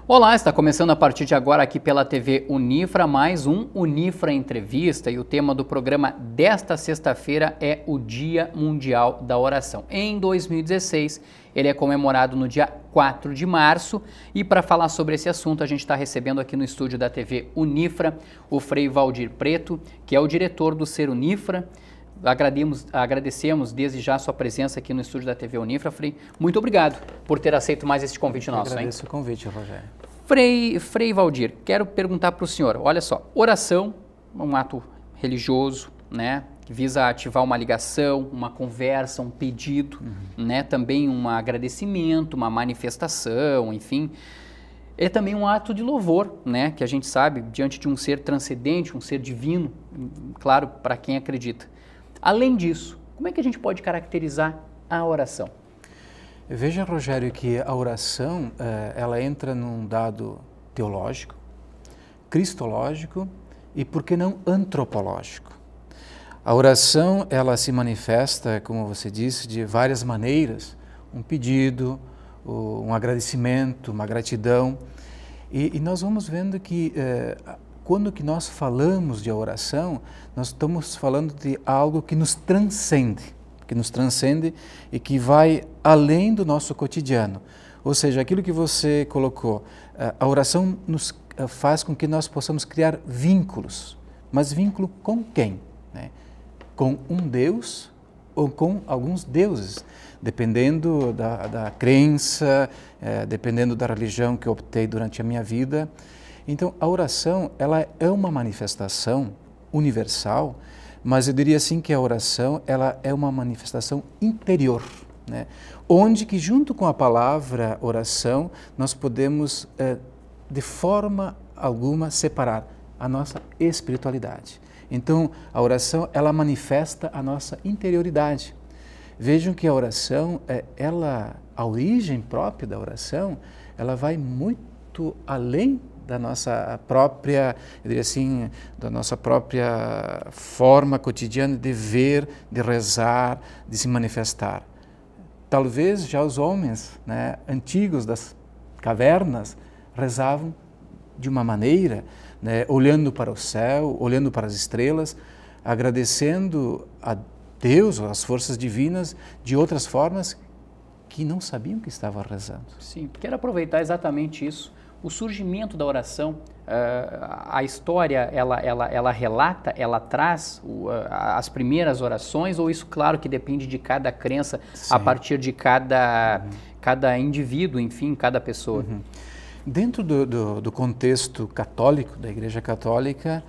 Olá, está começando a partir de agora aqui pela TV Unifra, mais um Unifra Entrevista, e o tema do programa desta sexta-feira é o Dia Mundial da Oração. Em 2016, ele é comemorado no dia 4 de março, e para falar sobre esse assunto, a gente está recebendo aqui no estúdio da TV Unifra o Frei Valdir Preto, que é o diretor do Ser Unifra. Agradecemos desde já a sua presença aqui no estúdio da TV Unifra, Frei. Muito obrigado por ter aceito mais este convite nosso. Agradeço o convite, Rogério. Frei Valdir, quero perguntar para o senhor, olha só, oração é um ato religioso, né, que visa ativar uma ligação, uma conversa, um pedido, né, também um agradecimento, uma manifestação, enfim. É também um ato de louvor, né, que a gente sabe, diante de um ser transcendente, um ser divino, claro, para quem acredita. Além disso, como é que a gente pode caracterizar a oração? Veja, Rogério, que a oração, ela entra num dado teológico, cristológico e, por que não, antropológico. A oração, ela se manifesta, como você disse, de várias maneiras, um pedido, um agradecimento, uma gratidão, e nós vamos vendo que quando que nós falamos de oração, nós estamos falando de algo que nos transcende e que vai além do nosso cotidiano. Ou seja, aquilo que você colocou, a oração nos faz com que nós possamos criar vínculos. Mas vínculo com quem? Né? Com um Deus ou com alguns deuses, dependendo da crença, dependendo da religião que eu optei durante a minha vida. Então, a oração, ela é uma manifestação universal, mas eu diria assim que a oração, ela é uma manifestação interior, né? Onde que junto com a palavra oração, nós podemos, de forma alguma, separar a nossa espiritualidade. Então, a oração, ela manifesta a nossa interioridade. Vejam que a oração, a origem própria da oração, ela vai muito além da nossa própria, eu diria assim, da nossa própria forma cotidiana de ver, de rezar, de se manifestar. Talvez já os homens, né, antigos das cavernas rezavam de uma maneira, né, olhando para o céu, olhando para as estrelas, agradecendo a Deus, as forças divinas, de outras formas que não sabiam que estavam rezando. Sim, quero aproveitar exatamente isso. O surgimento da oração, a história, ela relata, ela traz as primeiras orações, ou isso, claro, que depende de cada crença, sim, a partir de cada indivíduo, enfim, cada pessoa? Dentro do contexto católico, da Igreja Católica,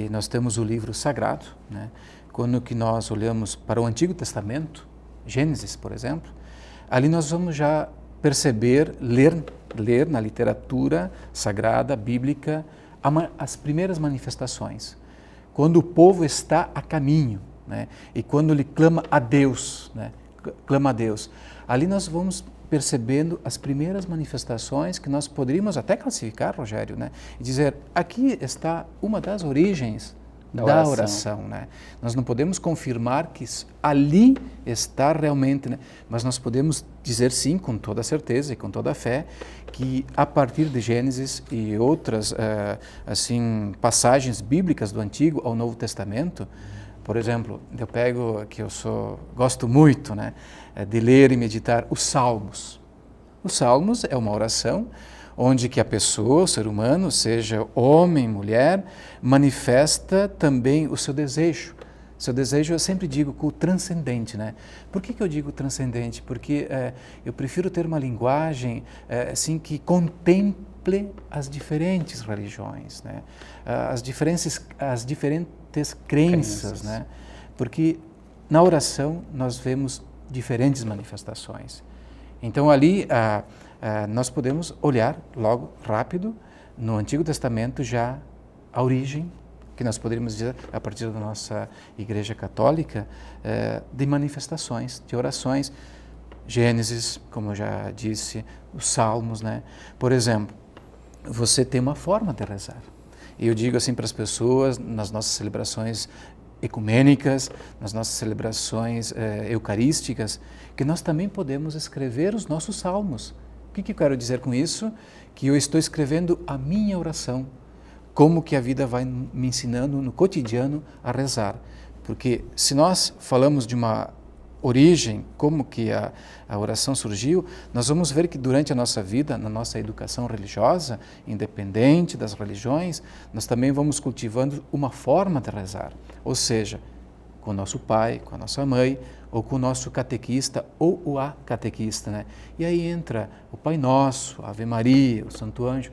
nós temos o livro sagrado, né? Quando que nós olhamos para o Antigo Testamento, Gênesis, por exemplo, ali nós vamos já perceber, ler na literatura sagrada, bíblica, as primeiras manifestações. Quando o povo está a caminho, né? E quando ele clama a Deus, né? Clama a Deus. Ali nós vamos percebendo as primeiras manifestações que nós poderíamos até classificar, Rogério, né? E dizer, aqui está uma das origens da oração, né? Nós não podemos confirmar que ali está realmente, né? Mas nós podemos dizer sim, com toda certeza e com toda a fé, que a partir de Gênesis e outras assim, passagens bíblicas do Antigo ao Novo Testamento, por exemplo, eu pego, que gosto muito, né, de ler e meditar os Salmos. Os Salmos é uma oração onde que a pessoa, o ser humano, seja homem, mulher, manifesta também o seu desejo. Seu desejo, eu sempre digo, com o transcendente, né? Por que eu digo transcendente? Porque eu prefiro ter uma linguagem assim, que contemple as diferentes religiões, né? As diferentes crenças, né? Porque na oração nós vemos diferentes manifestações. Então ali nós podemos olhar logo, rápido, no Antigo Testamento já a origem, que nós poderíamos dizer, a partir da nossa Igreja Católica, de manifestações, de orações. Gênesis, como eu já disse, os Salmos, né? Por exemplo, você tem uma forma de rezar. E eu digo assim para as pessoas, nas nossas celebrações ecumênicas, nas nossas celebrações eucarísticas, que nós também podemos escrever os nossos salmos O que eu quero dizer com isso? Que eu estou escrevendo a minha oração, como que a vida vai me ensinando no cotidiano a rezar. Porque se nós falamos de uma origem, como que a oração surgiu, nós vamos ver que durante a nossa vida, na nossa educação religiosa, independente das religiões, nós também vamos cultivando uma forma de rezar. Ou seja, com o nosso pai, com a nossa mãe, ou com o nosso catequista ou a catequista, né? E aí entra o Pai Nosso, a Ave Maria, o Santo Anjo,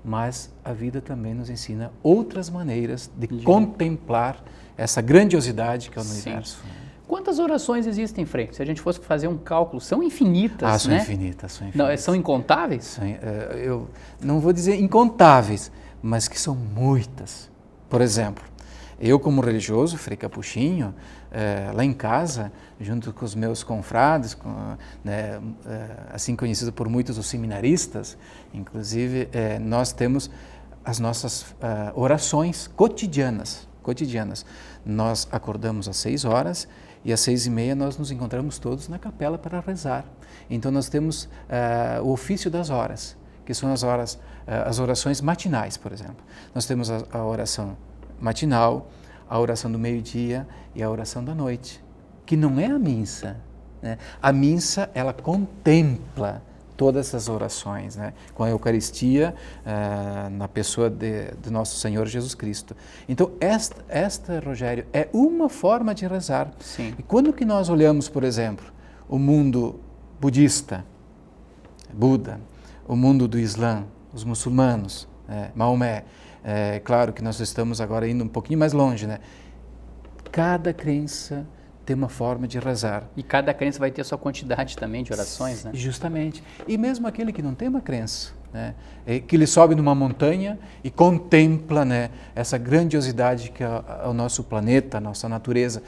mas a vida também nos ensina outras maneiras de contemplar essa grandiosidade que é o universo. Quantas orações existem, Frei? Se a gente fosse fazer um cálculo, são infinitas, são né? Infinitas, são infinitas. Não, são incontáveis? Eu não vou dizer incontáveis, mas que são muitas. Por exemplo, eu como religioso, Frei Capuchinho, lá em casa, junto com os meus confrades, assim conhecido por muitos os seminaristas, inclusive nós temos as nossas orações cotidianas. Nós acordamos às 6 horas e às 6h30 nós nos encontramos todos na capela para rezar. Então nós temos o ofício das horas, que são as orações matinais, por exemplo. Nós temos a oração matinal, a oração do meio-dia e a oração da noite, que não é a missa, né? A missa, ela contempla todas essas orações, né? Com a Eucaristia na pessoa de nosso Senhor Jesus Cristo. Então, esta, Rogério, é uma forma de rezar. Sim. E quando que nós olhamos, por exemplo, o mundo budista, Buda, o mundo do Islã, os muçulmanos, Maomé, claro que nós estamos agora indo um pouquinho mais longe, né? Cada crença tem uma forma de rezar. E cada crença vai ter sua quantidade também de orações, né? Justamente. E mesmo aquele que não tem uma crença, né? Que ele sobe numa montanha e contempla, né, essa grandiosidade que é o nosso planeta, a nossa natureza.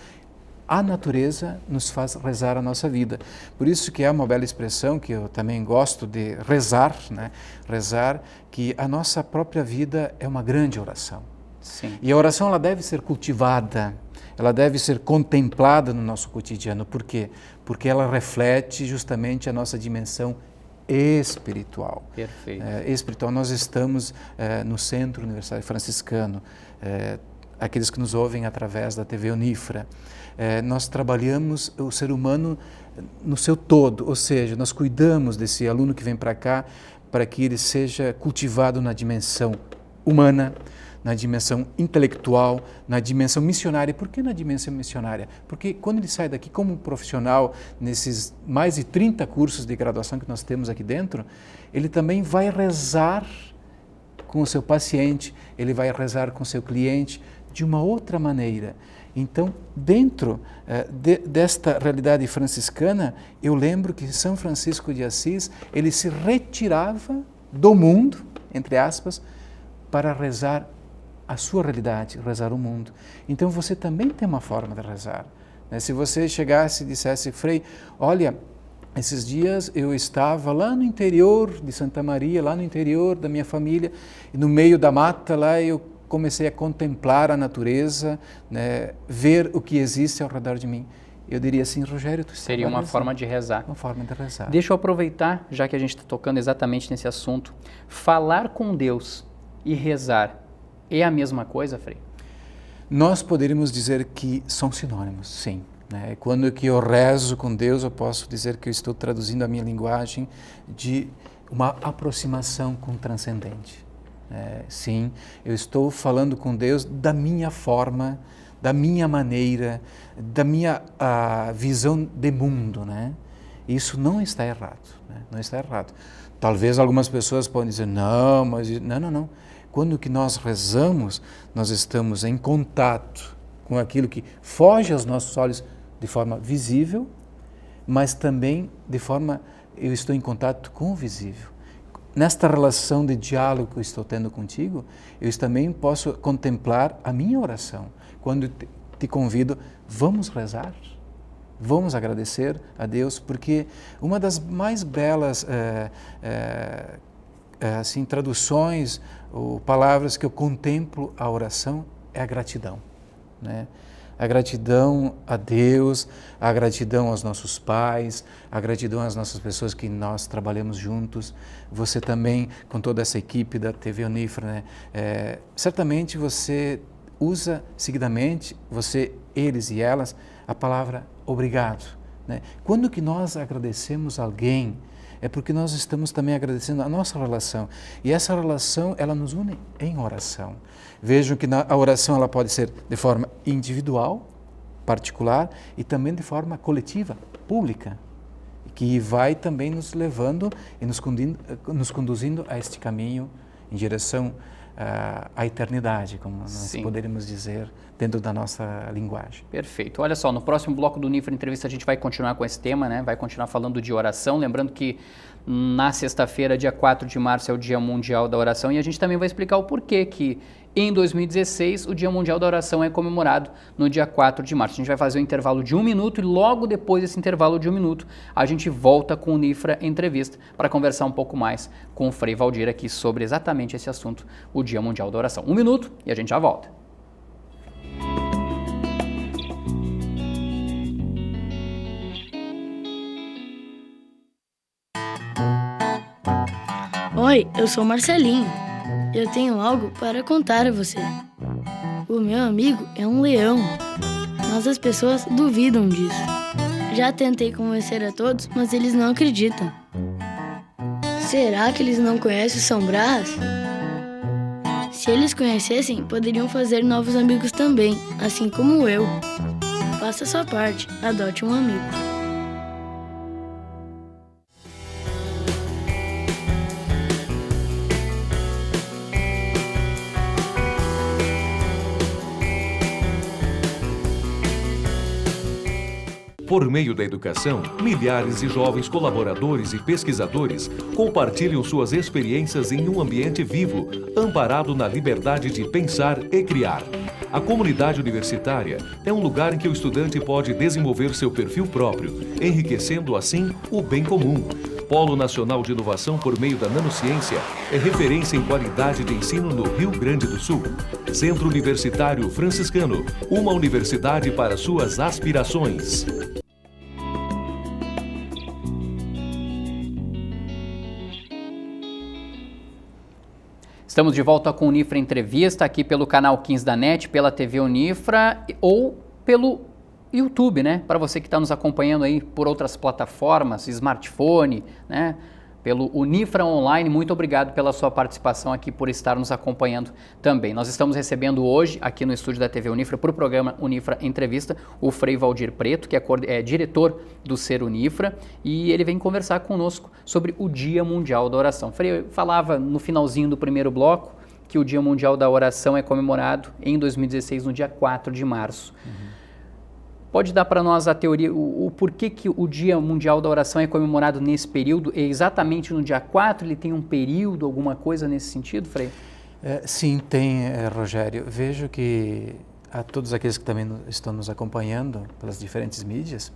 A natureza nos faz rezar a nossa vida. Por isso que é uma bela expressão que eu também gosto de rezar, né? Rezar, que a nossa própria vida é uma grande oração. Sim. E a oração, ela deve ser cultivada, ela deve ser contemplada no nosso cotidiano. Por quê? Porque ela reflete justamente a nossa dimensão espiritual. Perfeito. Espiritual. Nós estamos no Centro Universitário Franciscano, aqueles que nos ouvem através da TV Unifra. Nós trabalhamos o ser humano no seu todo, ou seja, nós cuidamos desse aluno que vem para cá para que ele seja cultivado na dimensão humana, na dimensão intelectual, na dimensão missionária. Por que na dimensão missionária? Porque quando ele sai daqui como profissional, nesses mais de 30 cursos de graduação que nós temos aqui dentro, ele também vai rezar com o seu paciente, ele vai rezar com o seu cliente de uma outra maneira. Então, dentro desta realidade franciscana, eu lembro que São Francisco de Assis, ele se retirava do mundo, entre aspas, para rezar a sua realidade, rezar o mundo. Então, você também tem uma forma de rezar. Se você chegasse e dissesse, Frei, olha, esses dias eu estava lá no interior de Santa Maria, lá no interior da minha família, e no meio da mata lá eu comecei a contemplar a natureza, né, ver o que existe ao redor de mim. Eu diria assim, Rogério, tu seria uma forma de rezar. Uma forma de rezar. Deixa eu aproveitar, já que a gente está tocando exatamente nesse assunto, falar com Deus e rezar é a mesma coisa, Frei? Nós poderíamos dizer que são sinônimos, sim. Quando que eu rezo com Deus, eu posso dizer que eu estou traduzindo a minha linguagem de uma aproximação com o transcendente. Sim, eu estou falando com Deus da minha forma, da minha maneira, da minha visão de mundo, né? Isso não está errado, né? Não está errado. Talvez algumas pessoas podem dizer, não, mas não. Quando que nós rezamos, nós estamos em contato com aquilo que foge aos nossos olhos de forma visível, mas também de forma, eu estou em contato com o visível. Nesta relação de diálogo que eu estou tendo contigo, eu também posso contemplar a minha oração. Quando te convido, vamos rezar, vamos agradecer a Deus, porque uma das mais belas assim, traduções ou palavras que eu contemplo a oração é a gratidão, né? A gratidão a Deus, a gratidão aos nossos pais, a gratidão às nossas pessoas que nós trabalhamos juntos. Você também, com toda essa equipe da TV Unifra, né? Certamente você usa seguidamente, eles e elas, a palavra obrigado, né? Quando que nós agradecemos alguém, é porque nós estamos também agradecendo a nossa relação. E essa relação, ela nos une em oração. Vejam que a oração ela pode ser de forma individual, particular, e também de forma coletiva, pública, que vai também nos levando e nos conduzindo a este caminho em direção à eternidade, como nós poderíamos dizer dentro da nossa linguagem. Perfeito. Olha só, no próximo bloco do Unifra Entrevista a gente vai continuar com esse tema, né? Vai continuar falando de oração, lembrando que na sexta-feira, dia 4 de março, é o Dia Mundial da Oração, e a gente também vai explicar o porquê que em 2016 o Dia Mundial da Oração é comemorado no dia 4 de março. A gente vai fazer um intervalo de 1 minuto e logo depois desse intervalo de 1 minuto a gente volta com o Unifra Entrevista para conversar um pouco mais com o Frei Valdir aqui sobre exatamente esse assunto, o Dia Mundial da Oração. 1 minuto e a gente já volta. Oi, eu sou Marcelinho. Eu tenho algo para contar a você. O meu amigo é um leão, mas as pessoas duvidam disso. Já tentei convencer a todos, mas eles não acreditam. Será que eles não conhecem o São Brás? Se eles conhecessem, poderiam fazer novos amigos também, assim como eu. Faça a sua parte, adote um amigo. Por meio da educação, milhares de jovens colaboradores e pesquisadores compartilham suas experiências em um ambiente vivo, amparado na liberdade de pensar e criar. A comunidade universitária é um lugar em que o estudante pode desenvolver seu perfil próprio, enriquecendo assim o bem comum. Polo Nacional de Inovação por meio da Nanociência é referência em qualidade de ensino no Rio Grande do Sul. Centro Universitário Franciscano, uma universidade para suas aspirações. Estamos de volta com o Unifra Entrevista, aqui pelo canal 15 da NET, pela TV Unifra ou pelo YouTube, né? Para você que está nos acompanhando aí por outras plataformas, smartphone, né? Pelo Unifra Online, muito obrigado pela sua participação aqui, por estar nos acompanhando também. Nós estamos recebendo hoje, aqui no estúdio da TV Unifra, para o programa Unifra Entrevista, o Frei Valdir Preto, que é diretor do Ser Unifra, e ele vem conversar conosco sobre o Dia Mundial da Oração. Frei falava no finalzinho do primeiro bloco que o Dia Mundial da Oração é comemorado em 2016, no dia 4 de março. Pode dar para nós a teoria, o porquê que o Dia Mundial da Oração é comemorado nesse período? É exatamente no dia 4? Ele tem um período, alguma coisa nesse sentido, Frei? Sim, tem, Rogério. Vejo que a todos aqueles que também estão nos acompanhando pelas diferentes mídias,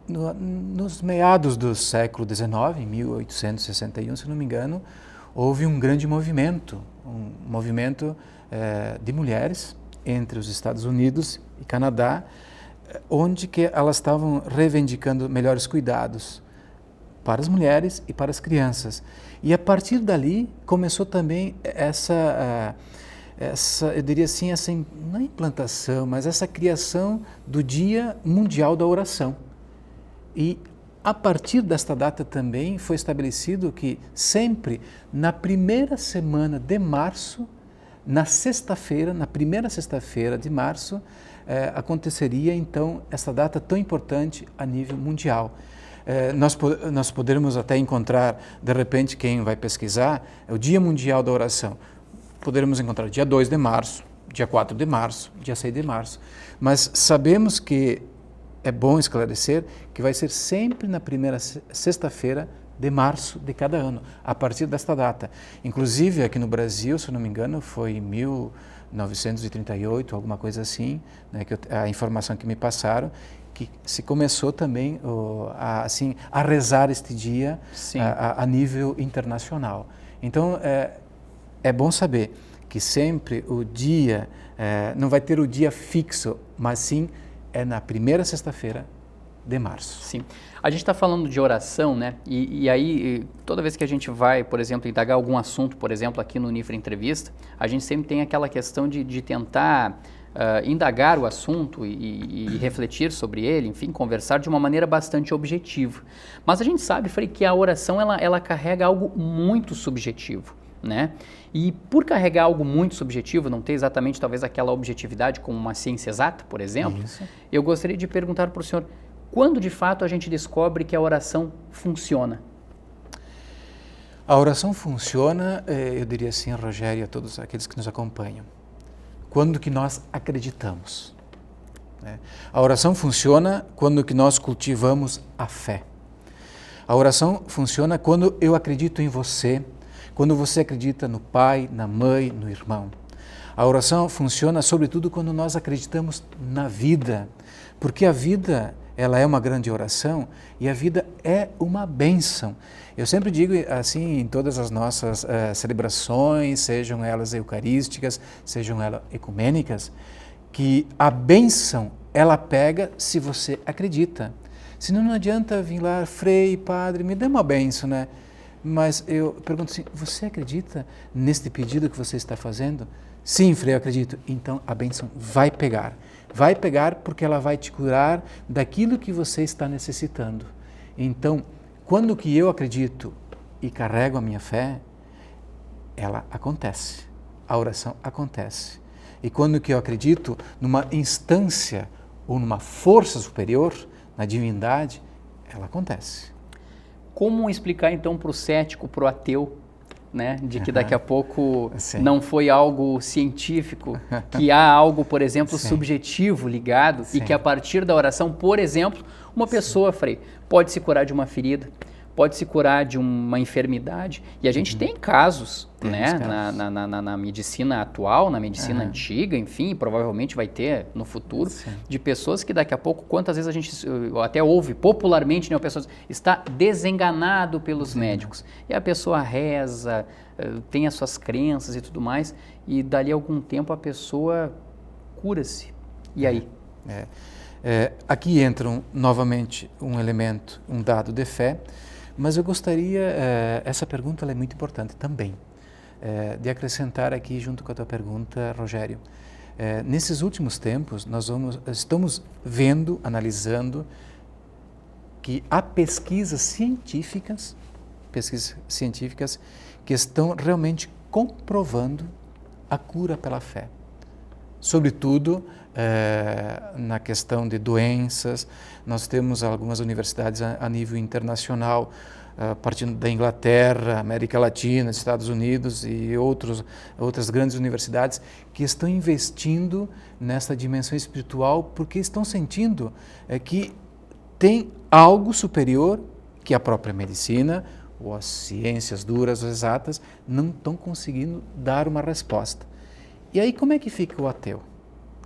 nos meados do século XIX, em 1861, se não me engano, houve um grande movimento, de mulheres entre os Estados Unidos e Canadá, onde que elas estavam reivindicando melhores cuidados para as mulheres e para as crianças. E a partir dali começou também essa eu diria assim, não é implantação, mas essa criação do Dia Mundial da Oração. E a partir desta data também foi estabelecido que sempre na primeira semana de março, na primeira sexta-feira de março, aconteceria então essa data tão importante a nível mundial. Nós poderemos até encontrar, de repente, quem vai pesquisar, o Dia Mundial da Oração. Poderemos encontrar dia 2 de março, dia 4 de março, dia 6 de março. Mas sabemos que é bom esclarecer que vai ser sempre na primeira sexta-feira de março de cada ano, a partir desta data. Inclusive, aqui no Brasil, se não me engano, foi em 1938, alguma coisa assim, né, a informação que me passaram, que se começou também a rezar este dia a nível internacional. Então, é bom saber que sempre o dia, não vai ter o dia fixo, mas sim é na primeira sexta-feira de março. Sim. A gente está falando de oração, né? E aí, toda vez que a gente vai, por exemplo, indagar algum assunto, por exemplo, aqui no Unifra Entrevista, a gente sempre tem aquela questão de tentar indagar o assunto e refletir sobre ele, enfim, conversar de uma maneira bastante objetiva. Mas a gente sabe, Frei, que a oração ela carrega algo muito subjetivo, né? E por carregar algo muito subjetivo, não ter exatamente talvez aquela objetividade como uma ciência exata, por exemplo, eu gostaria de perguntar para o senhor, quando de fato a gente descobre que a oração funciona? A oração funciona, eu diria assim, Rogério, a todos aqueles que nos acompanham, quando que nós acreditamos. Né? A oração funciona quando que nós cultivamos a fé. A oração funciona quando eu acredito em você, quando você acredita no pai, na mãe, no irmão. A oração funciona sobretudo quando nós acreditamos na vida, porque a vida ela é uma grande oração e a vida é uma bênção. Eu sempre digo assim em todas as nossas celebrações, sejam elas eucarísticas, sejam elas ecumênicas, que a bênção ela pega se você acredita. Senão não adianta vir lá, Frei, padre, me dê uma bênção, né? Mas eu pergunto assim, você acredita neste pedido que você está fazendo? Sim, Frei, eu acredito. Então a bênção vai pegar. Vai pegar porque ela vai te curar daquilo que você está necessitando. Então, quando que eu acredito e carrego a minha fé, ela acontece. A oração acontece. E quando que eu acredito numa instância ou numa força superior, na divindade, ela acontece. Como explicar então para o cético, para o ateu, né, de que daqui a pouco Sim. não foi algo científico, que há algo, por exemplo, Sim. subjetivo ligado Sim. e que a partir da oração, por exemplo, uma pessoa, Frei, pode se curar de uma ferida, pode se curar de uma enfermidade. E a gente tem casos, né, na medicina atual, na medicina antiga, enfim, provavelmente vai ter no futuro, de pessoas que daqui a pouco, quantas vezes a gente até ouve popularmente, né, pessoas está desenganado pelos médicos. E a pessoa reza, tem as suas crenças e tudo mais, e dali a algum tempo a pessoa cura-se. E aí? Aqui entra novamente um elemento, um dado de fé, mas eu gostaria, essa pergunta ela é muito importante também, de acrescentar aqui junto com a tua pergunta, Rogério. Nesses últimos tempos, nós estamos vendo, analisando, que há pesquisas científicas que estão realmente comprovando a cura pela fé. Sobretudo na questão de doenças, nós temos algumas universidades a nível internacional, partindo da Inglaterra, América Latina, Estados Unidos e outras grandes universidades que estão investindo nessa dimensão espiritual porque estão sentindo que tem algo superior que a própria medicina ou as ciências duras ou exatas não estão conseguindo dar uma resposta. E aí como é que fica o ateu?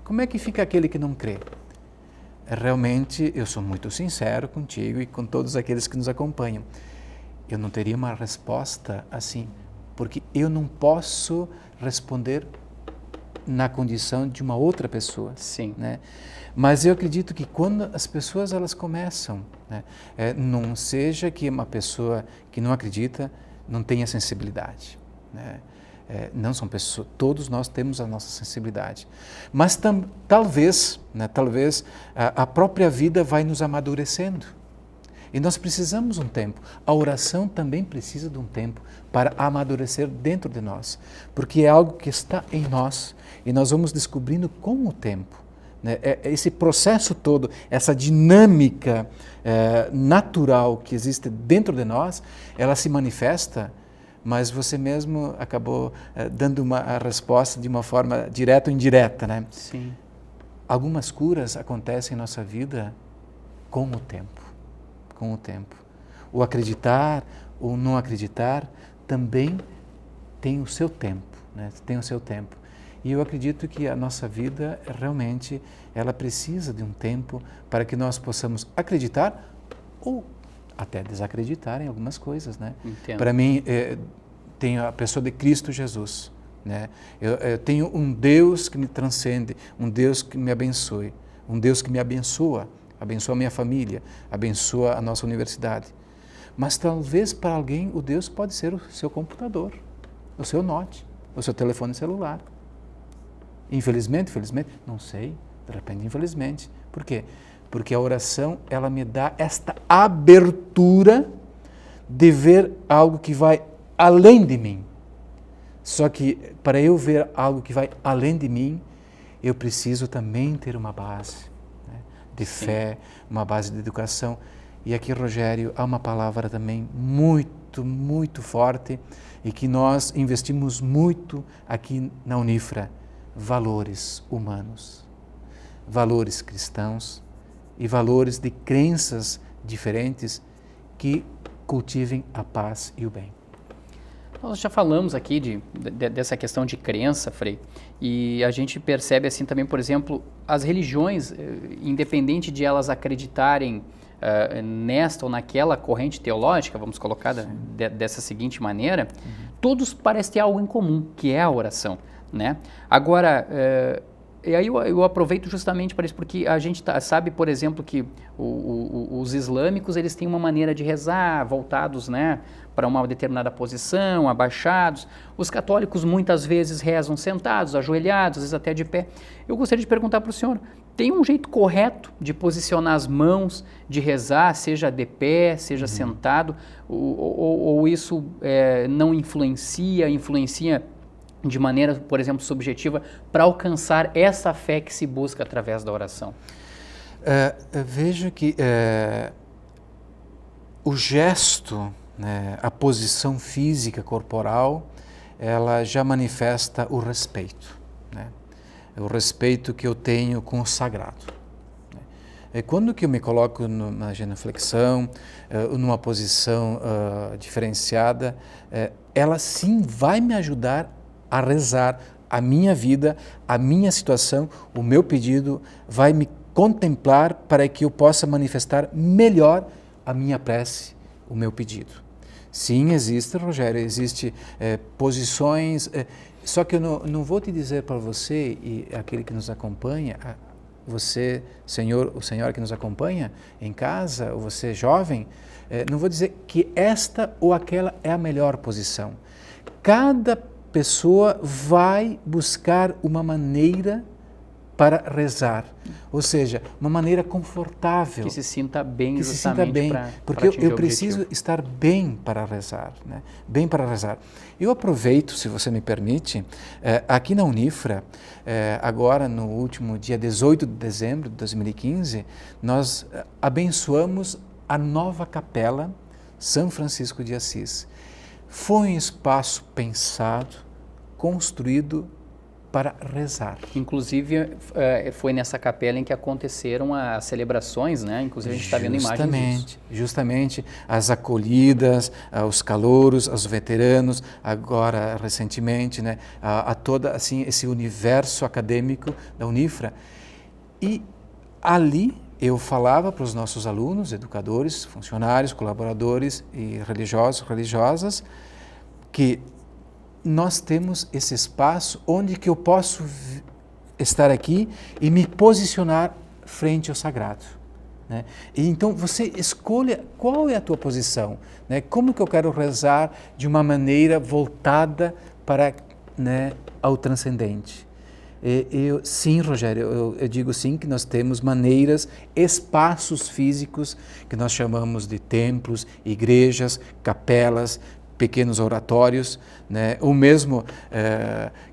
Como é que fica aquele que não crê? Realmente, eu sou muito sincero contigo e com todos aqueles que nos acompanham. Eu não teria uma resposta assim, porque eu não posso responder na condição de uma outra pessoa. Sim. Né? Mas eu acredito que quando as pessoas elas começam, né, não seja que uma pessoa que não acredita não tenha sensibilidade, né? Não são pessoas, todos nós temos a nossa sensibilidade, mas talvez a própria vida vai nos amadurecendo e nós precisamos um tempo. A oração também precisa de um tempo para amadurecer dentro de nós, porque é algo que está em nós e nós vamos descobrindo com o tempo, né? Esse processo todo, essa dinâmica natural que existe dentro de nós, ela se manifesta. Mas você mesmo acabou dando a resposta de uma forma direta ou indireta, né? Sim. Algumas curas acontecem em nossa vida com o tempo. Com o tempo. O acreditar ou não acreditar também tem o seu tempo, né? Tem o seu tempo. E eu acredito que a nossa vida realmente ela precisa de um tempo para que nós possamos acreditar ou até desacreditar em algumas coisas, né? Entendo. Para mim, tem a pessoa de Cristo Jesus, né? Eu tenho um Deus que me transcende, um Deus que me abençoe, um Deus que me abençoa a minha família, abençoa a nossa universidade. Mas talvez para alguém o Deus pode ser o seu computador, o seu note, o seu telefone celular. Infelizmente, não sei, de repente infelizmente. Por quê? Porque a oração, ela me dá esta abertura de ver algo que vai além de mim. Só que para eu ver algo que vai além de mim, eu preciso também ter uma base, né, de fé, uma base de educação. E aqui, Rogério, há uma palavra também muito, muito forte e que nós investimos muito aqui na Unifra: valores humanos, valores cristãos e valores de crenças diferentes que cultivem a paz e o bem. Nós já falamos aqui dessa questão de crença, Frei, e a gente percebe assim também, por exemplo, as religiões, independente de elas acreditarem nesta ou naquela corrente teológica, vamos colocar dessa seguinte maneira, todos parecem ter algo em comum, que é a oração, né? Agora, e aí eu aproveito justamente para isso, porque a gente sabe, por exemplo, que os islâmicos, eles têm uma maneira de rezar, voltados, né, para uma determinada posição, abaixados. Os católicos muitas vezes rezam sentados, ajoelhados, às vezes até de pé. Eu gostaria de perguntar para o senhor, tem um jeito correto de posicionar as mãos, de rezar, seja de pé, seja sentado, ou isso não influencia de maneira, por exemplo, subjetiva, para alcançar essa fé que se busca através da oração? Vejo que o gesto, né, a posição física corporal, ela já manifesta o respeito, né? O respeito que eu tenho com o sagrado. Quando que eu me coloco na genuflexão, numa posição diferenciada, ela sim vai me ajudar a rezar a minha vida, a minha situação, o meu pedido, vai me contemplar para que eu possa manifestar melhor a minha prece, o meu pedido. Sim, existe, Rogério, existe posições, só que eu não vou te dizer para você e aquele que nos acompanha, você, o senhor que nos acompanha em casa, ou você jovem, não vou dizer que esta ou aquela é a melhor posição. Cada pessoa vai buscar uma maneira para rezar, ou seja, uma maneira confortável. Que se sinta bem, que justamente. Se sinta bem, porque eu preciso estar bem para rezar, né? Bem para rezar. Eu aproveito, se você me permite, aqui na Unifra, agora no último dia 18 de dezembro de 2015, nós abençoamos a nova capela São Francisco de Assis. Foi um espaço pensado, construído para rezar. Inclusive, foi nessa capela em que aconteceram as celebrações, né? Inclusive, a gente está vendo imagens disso. Justamente, as acolhidas, os calouros, os veteranos, agora, recentemente, né? A toda, assim, esse universo acadêmico da Unifra. E ali eu falava para os nossos alunos, educadores, funcionários, colaboradores e religiosos, religiosas, que nós temos esse espaço onde que eu posso estar aqui e me posicionar frente ao sagrado, né? E então você escolha qual é a tua posição, né? Como que eu quero rezar de uma maneira voltada para, né, ao transcendente. Sim, Rogério, eu digo sim que nós temos maneiras, espaços físicos que nós chamamos de templos, igrejas, capelas, pequenos oratórios, né? Ou mesmo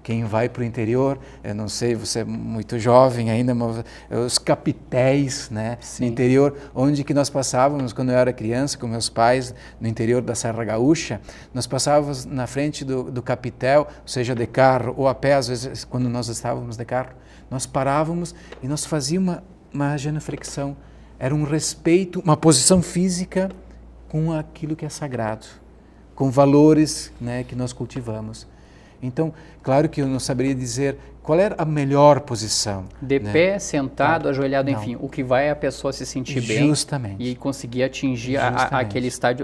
quem vai para o interior, eu não sei, você é muito jovem ainda, mas os capitéis, né? No interior, onde que nós passávamos quando eu era criança com meus pais, no interior da Serra Gaúcha, nós passávamos na frente do capitel, seja de carro ou a pé, às vezes quando nós estávamos de carro, nós parávamos e nós fazíamos uma genuflexão, era um respeito, uma posição física com aquilo que é sagrado, com valores, né, que nós cultivamos. Então, claro que eu não saberia dizer qual era a melhor posição. De né? pé, sentado, ajoelhado, Não. enfim, o que vai é a pessoa se sentir bem Justamente. e conseguir atingir Justamente.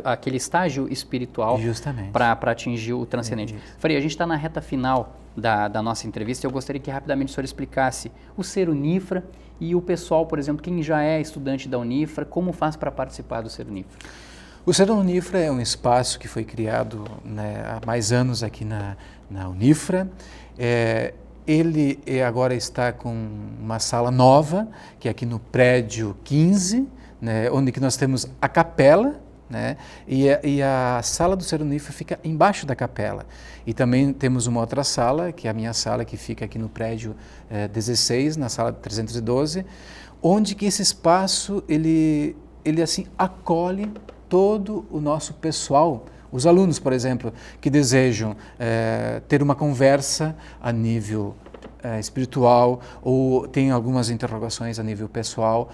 aquele estágio espiritual Justamente. para atingir o transcendente. Frei, a gente está na reta final da nossa entrevista e eu gostaria que rapidamente o senhor explicasse o Ser Unifra e o pessoal, por exemplo, quem já é estudante da Unifra, como faz para participar do Ser Unifra? O Ser Unifra é um espaço que foi criado, né, há mais anos aqui na Unifra. Ele agora está com uma sala nova, que é aqui no prédio 15, né, onde que nós temos a capela, né, e a sala do Ser Unifra fica embaixo da capela. E também temos uma outra sala, que é a minha sala, que fica aqui no prédio 16, na sala 312, onde que esse espaço, ele assim, acolhe todo o nosso pessoal, os alunos, por exemplo, que desejam ter uma conversa a nível espiritual ou tem algumas interrogações a nível pessoal,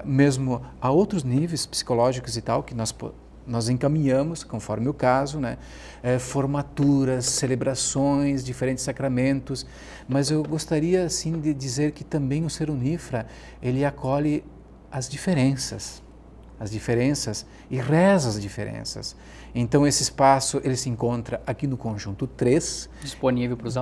mesmo a outros níveis psicológicos e tal, que nós encaminhamos, conforme o caso, né? Formaturas, celebrações, diferentes sacramentos, mas eu gostaria assim de dizer que também o Ser Unifra, ele acolhe as diferenças e reza as diferenças. Então esse espaço ele se encontra aqui no conjunto 3, disponível para os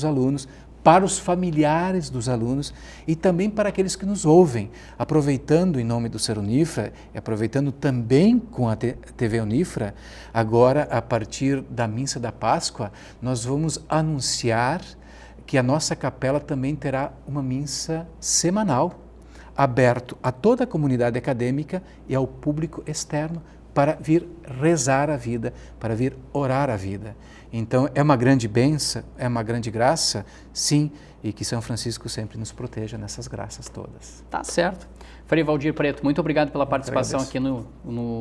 alunos, para os familiares dos alunos e também para aqueles que nos ouvem, aproveitando em nome do Ser Unifra e aproveitando também com a TV Unifra. Agora, a partir da Missa da Páscoa, nós vamos anunciar que a nossa capela também terá uma missa semanal, aberto a toda a comunidade acadêmica e ao público externo para vir rezar a vida, para vir orar a vida. Então é uma grande bênção, é uma grande graça, sim, e que São Francisco sempre nos proteja nessas graças todas. Tá certo. Frei Valdir Preto, muito obrigado pela participação aqui no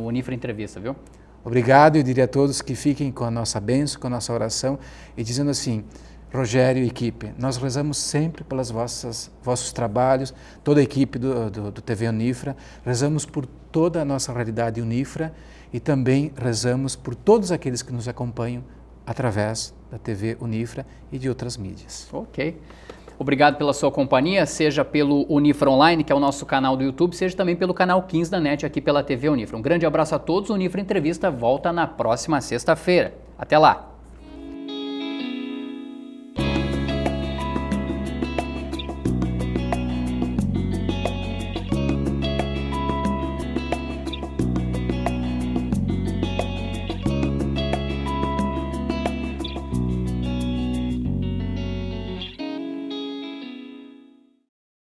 Unifra Entrevista, viu? Obrigado, eu diria a todos que fiquem com a nossa bênção, com a nossa oração e dizendo assim: Rogério e equipe, nós rezamos sempre pelos vossos trabalhos, toda a equipe do TV Unifra, rezamos por toda a nossa realidade Unifra e também rezamos por todos aqueles que nos acompanham através da TV Unifra e de outras mídias. Ok. Obrigado pela sua companhia, seja pelo Unifra Online, que é o nosso canal do YouTube, seja também pelo canal 15 da NET aqui pela TV Unifra. Um grande abraço a todos, o Unifra Entrevista volta na próxima sexta-feira. Até lá!